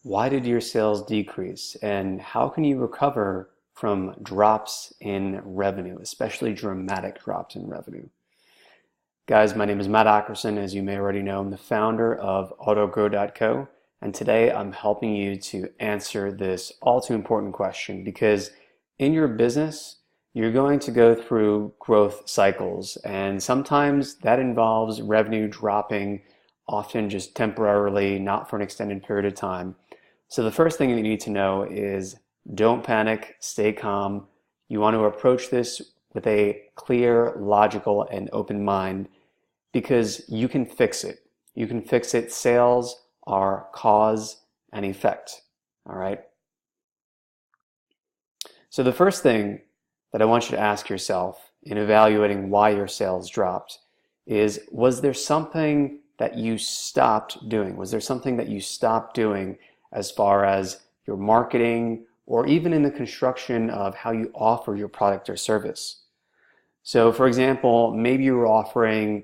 Why did your sales decrease, and how can you recover from drops in revenue, especially dramatic drops in revenue? Guys, my name is Matt Ackerson. As you may already know, I'm the founder of AutoGrow.co, and today I'm helping you to answer this all too important question, because in your business, you're going to go through growth cycles, and sometimes that involves revenue dropping, often just temporarily, not for an extended period of time. So the first thing you need to know is don't panic, stay calm. You want to approach this with a clear, logical, and open mind because you can fix it. You can fix it. Sales are cause and effect. All right. So the first thing that I want you to ask yourself in evaluating why your sales dropped is, was there something that you stopped doing? Was there something that you stopped doing as far as your marketing or even in the construction of how you offer your product or service? So for example, maybe you were offering,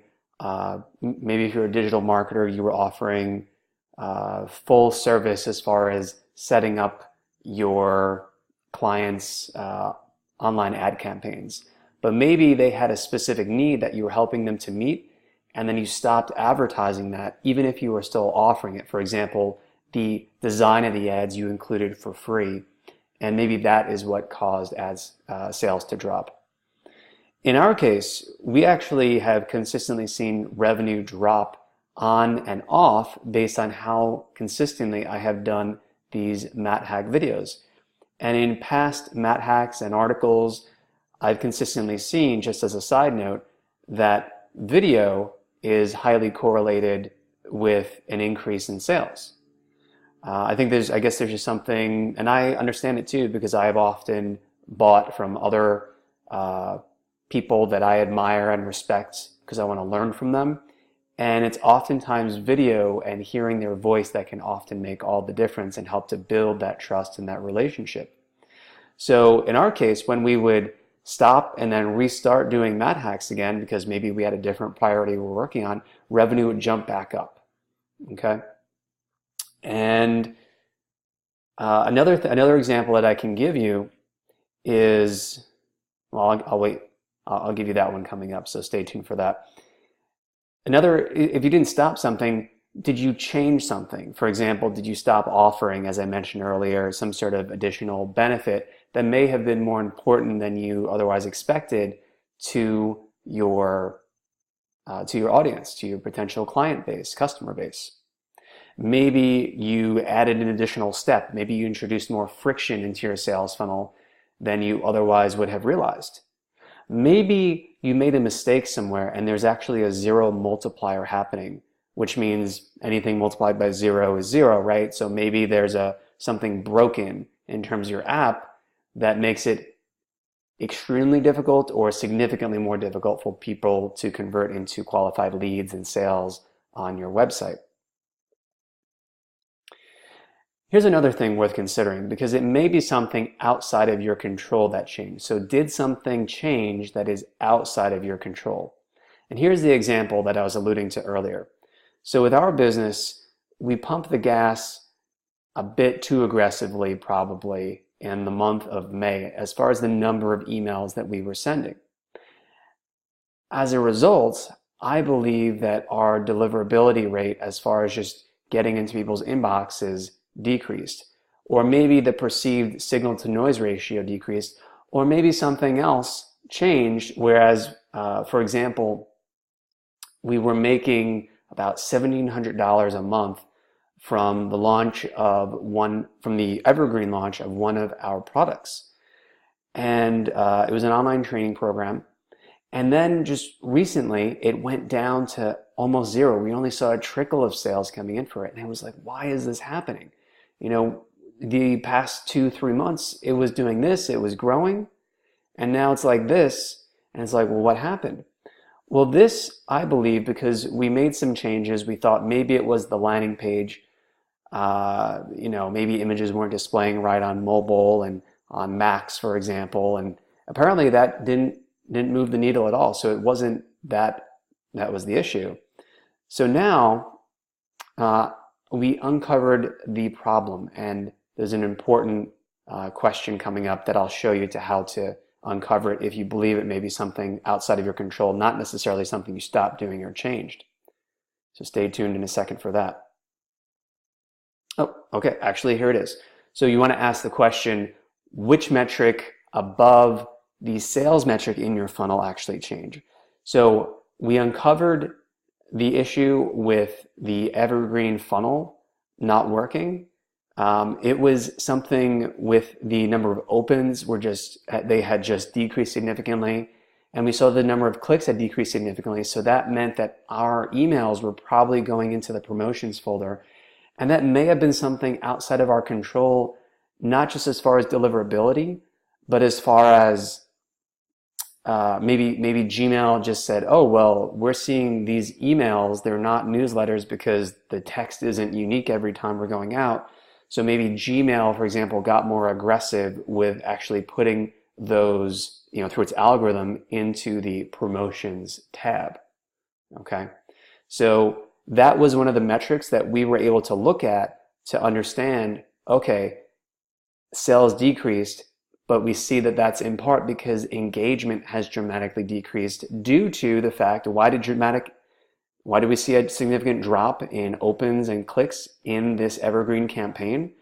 maybe if you're a digital marketer, you were offering full service as far as setting up your clients' online ad campaigns. But maybe they had a specific need that you were helping them to meet, and then you stopped advertising that, even if you were still offering it. For example, the design of the ads you included for free, and maybe that is what caused ads sales to drop. In our case, we actually have consistently seen revenue drop on and off based on how consistently I have done these Matt Hack videos. And in past Matt Hacks and articles, I've consistently seen, just as a side note, that video is highly correlated with an increase in sales. I guess there's just something, and I understand it too, because I have often bought from other people that I admire and respect because I want to learn from them. And it's oftentimes video and hearing their voice that can often make all the difference and help to build that trust and that relationship. So in our case, when we would stop and then restart doing Matt Hacks again, because maybe we had a different priority we're working on, revenue would jump back up. Okay. And another example that I can give you is, well, I'll wait. I'll give you that one coming up, so stay tuned for that. If you didn't stop something, did you change something? For example, did you stop offering, as I mentioned earlier, some sort of additional benefit that may have been more important than you otherwise expected to your audience, to your potential client base, customer base? Maybe you added an additional step. Maybe you introduced more friction into your sales funnel than you otherwise would have realized. Maybe you made a mistake somewhere and there's actually a zero multiplier happening, which means anything multiplied by zero is zero, right? So maybe there's something broken in terms of your app that makes it extremely difficult or significantly more difficult for people to convert into qualified leads and sales on your website. Here's another thing worth considering, because it may be something outside of your control that changed. So did something change that is outside of your control? And here's the example that I was alluding to earlier. So with our business, we pump the gas a bit too aggressively, probably, in the month of May, as far as the number of emails that we were sending. As a result, I believe that our deliverability rate, as far as just getting into people's inboxes, decreased, or maybe the perceived signal to noise ratio decreased, or maybe something else changed, whereas for example, we were making about $1,700 a month from the evergreen launch of one of our products, and it was an online training program. And then just recently it went down to almost zero. We only saw a trickle of sales coming in for it, and I was like, why is this happening? You know, the past 2-3 months, it was doing this, it was growing, and now it's like this, and it's like, well, what happened? Well, this, I believe, because we made some changes, we thought maybe it was the landing page, maybe images weren't displaying right on mobile and on Macs, for example, and apparently that didn't move the needle at all, so it wasn't that was the issue. So now, we uncovered the problem, and there's an important question coming up that I'll show you to how to uncover it if you believe it may be something outside of your control, not necessarily something you stopped doing or changed. So stay tuned in a second for that. Oh, okay, actually here it is. So you want to ask the question, which metric above the sales metric in your funnel actually change? So we uncovered the issue with the evergreen funnel not working. It was something with the number of opens they had just decreased significantly, and we saw the number of clicks had decreased significantly. So that meant that our emails were probably going into the promotions folder, and that may have been something outside of our control, not just as far as deliverability, but as far as maybe Gmail just said, oh, well, we're seeing these emails, they're not newsletters because the text isn't unique every time we're going out. So maybe Gmail, for example, got more aggressive with actually putting those, through its algorithm into the promotions tab. Okay. So that was one of the metrics that we were able to look at to understand, okay, sales decreased, but we see that that's in part because engagement has dramatically decreased due to the fact, why did we see a significant drop in opens and clicks in this evergreen campaign?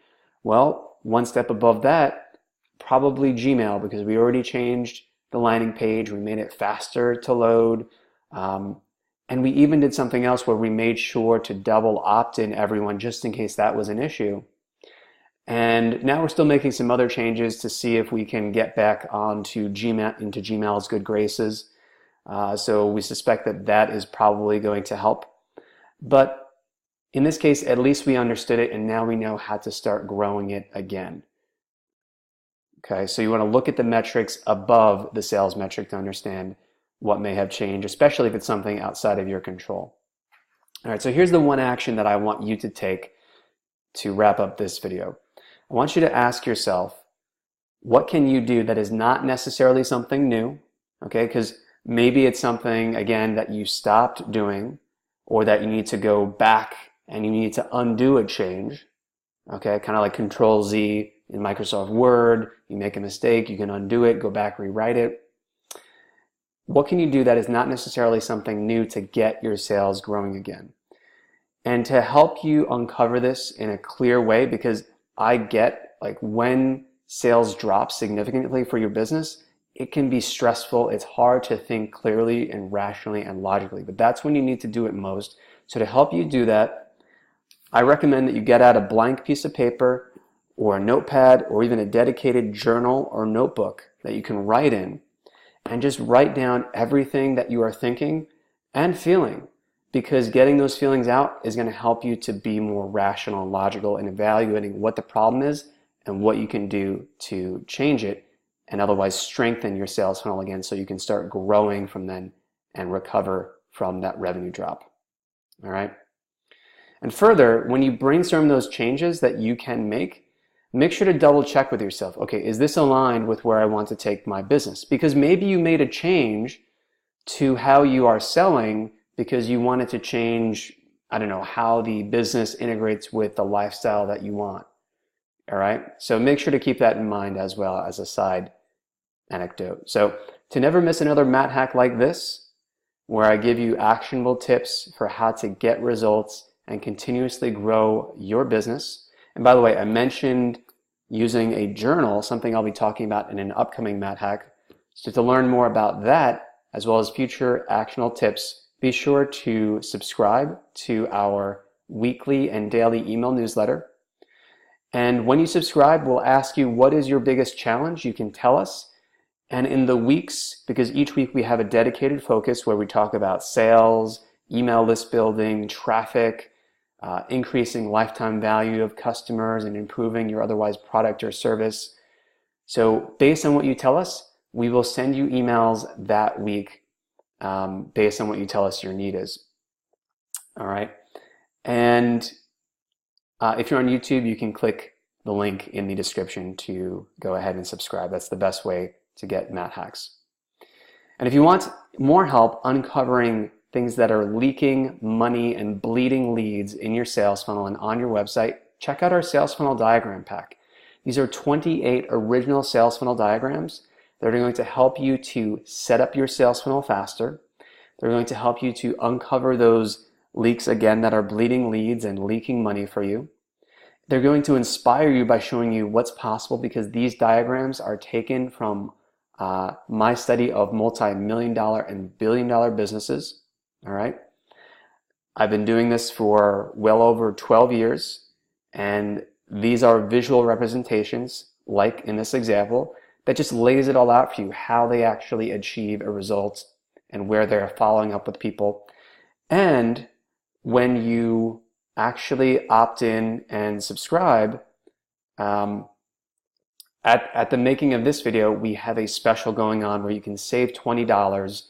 Well, one step above that, probably Gmail, because we already changed the landing page, we made it faster to load, and we even did something else where we made sure to double opt-in everyone just in case that was an issue. And now we're still making some other changes to see if we can get back into Gmail's good graces. So we suspect that that is probably going to help. But in this case, at least we understood it, and now we know how to start growing it again. Okay, so you want to look at the metrics above the sales metric to understand what may have changed, especially if it's something outside of your control. All right, so here's the one action that I want you to take to wrap up this video. I want you to ask yourself, what can you do that is not necessarily something new? Okay, because maybe it's something, again, that you stopped doing, or that you need to go back and you need to undo a change. Okay, kind of like Control-Z in Microsoft Word. You make a mistake, you can undo it, go back, rewrite it. What can you do that is not necessarily something new to get your sales growing again? And to help you uncover this in a clear way, because I get, like, when sales drop significantly for your business, it can be stressful. It's hard to think clearly and rationally and logically, but that's when you need to do it most. So to help you do that, I recommend that you get out a blank piece of paper or a notepad or even a dedicated journal or notebook that you can write in, and just write down everything that you are thinking and feeling, because getting those feelings out is going to help you to be more rational and logical in evaluating what the problem is and what you can do to change it, and otherwise strengthen your sales funnel again so you can start growing from then and recover from that revenue drop. All right? And further, when you brainstorm those changes that you can make sure to double check with yourself. Okay, is this aligned with where I want to take my business? Because maybe you made a change to how you are selling because you wanted to change, I don't know, how the business integrates with the lifestyle that you want. All right, so make sure to keep that in mind as well as a side anecdote. So to never miss another Matt hack like this, where I give you actionable tips for how to get results and continuously grow your business. And by the way, I mentioned using a journal, something I'll be talking about in an upcoming Matt hack. So to learn more about that, as well as future actionable tips, be sure to subscribe to our weekly and daily email newsletter. And when you subscribe, we'll ask you, what is your biggest challenge? You can tell us. And in the weeks, because each week we have a dedicated focus where we talk about sales, email list building, traffic, increasing lifetime value of customers, and improving your otherwise product or service. So based on what you tell us, we will send you emails that week based on what you tell us your need is. All right. And if you're on YouTube, you can click the link in the description to go ahead and subscribe. That's the best way to get Matt hacks. And if you want more help uncovering things that are leaking money and bleeding leads in your sales funnel and on your website, check out our sales funnel diagram pack. These are 28 original sales funnel diagrams that are going to help you to set up your sales funnel faster. They're going to help you to uncover those leaks again that are bleeding leads and leaking money for you. They're going to inspire you by showing you what's possible, because these diagrams are taken from my study of multi-million-dollar and billion-dollar businesses. All right. I've been doing this for well over 12 years, and these are visual representations, like in this example, that just lays it all out for you, how they actually achieve a result and where they're following up with people. And when you actually opt in and subscribe, at the making of this video, we have a special going on where you can save $20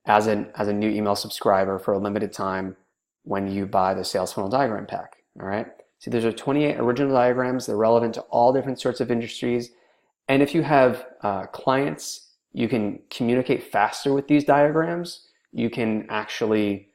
as a new email subscriber for a limited time when you buy the Sales Funnel Diagram Pack. All right. So these are 28 original diagrams. They're relevant to all different sorts of industries. And if you have clients, you can communicate faster with these diagrams. You can actually,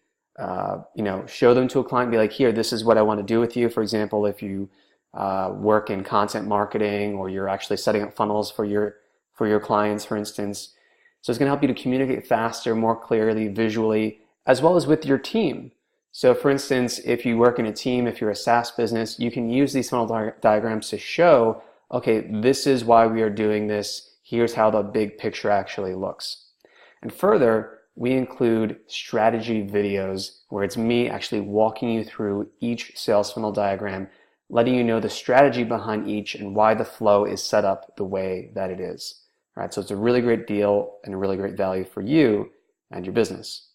show them to a client and be like, here, this is what I want to do with you. For example, if you work in content marketing, or you're actually setting up funnels for your clients, for instance. So it's going to help you to communicate faster, more clearly, visually, as well as with your team. So for instance, if you work in a team, if you're a SaaS business, you can use these funnel diagrams to show, okay, this is why we are doing this. Here's how the big picture actually looks. And further, we include strategy videos where it's me actually walking you through each sales funnel diagram, letting you know the strategy behind each and why the flow is set up the way that it is. All right, so it's a really great deal and a really great value for you and your business.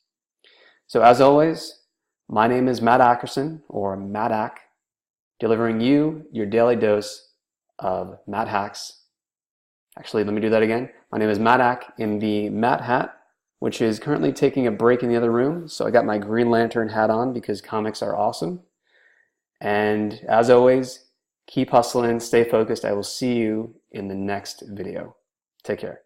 So as always, my name is Matt Ackerson, or Matt Ack, delivering you your daily dose of Matt Hacks. Actually, let me do that again. My name is Matt Ack in the Matt hat, which is currently taking a break in the other room. So I got my Green Lantern hat on because comics are awesome. And as always, keep hustling, stay focused. I will see you in the next video. Take care.